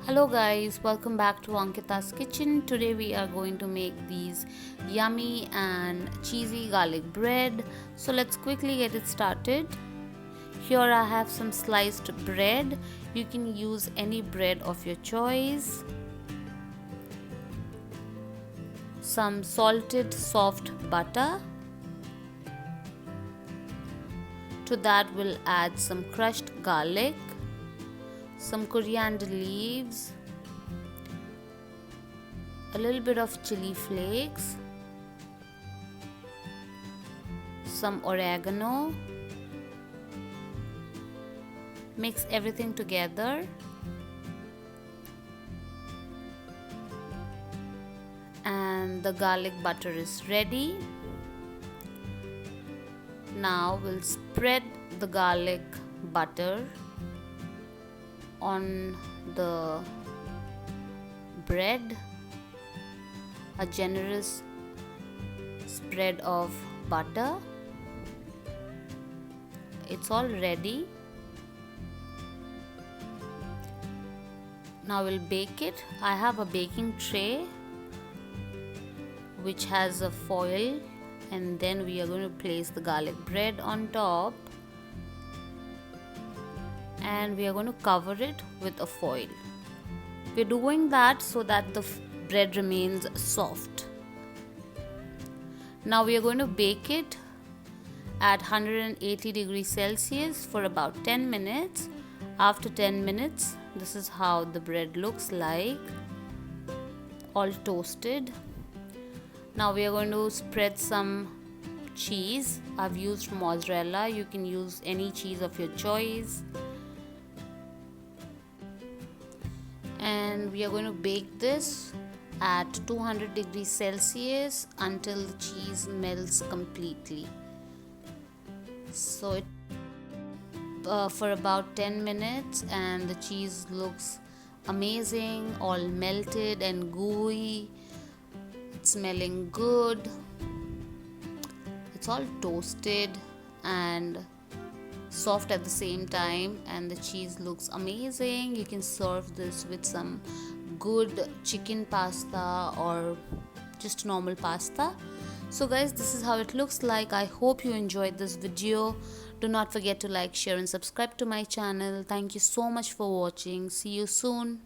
Hello guys, welcome back to Ankita's kitchen. Today we are going to make these yummy and cheesy garlic bread. So let's quickly get it started. Here I have some sliced bread. You can use any bread of your choice. Some salted soft butter. To that we'll add some crushed garlic, some coriander leaves, a little bit of chili flakes, some oregano. Mix everything together and the garlic butter is ready. Now we'll spread the garlic butter on the bread, a generous spread of butter. It's all ready. Now we'll bake it. I have a baking tray which has a foil, and then we are going to place the garlic bread on top and we are going to cover it with a foil. We're doing that so that the bread remains soft. Now we are going to bake it at 180 degrees Celsius for about 10 minutes. After 10 minutes, this is how the bread looks like, all toasted. Now we are going to spread some cheese. I've used mozzarella. You can use any cheese of your choice. And we are going to bake this at 200 degrees Celsius until the cheese melts completely. So for about 10 minutes, and the cheese looks amazing, all melted and gooey. It's smelling good. It's all toasted and soft at the same time, and the cheese looks amazing. You can serve this with some good chicken pasta or just normal pasta. So guys, this is how it looks like. I hope you enjoyed this video. Do not forget to like, share and subscribe to my channel. Thank you so much for watching. See you soon.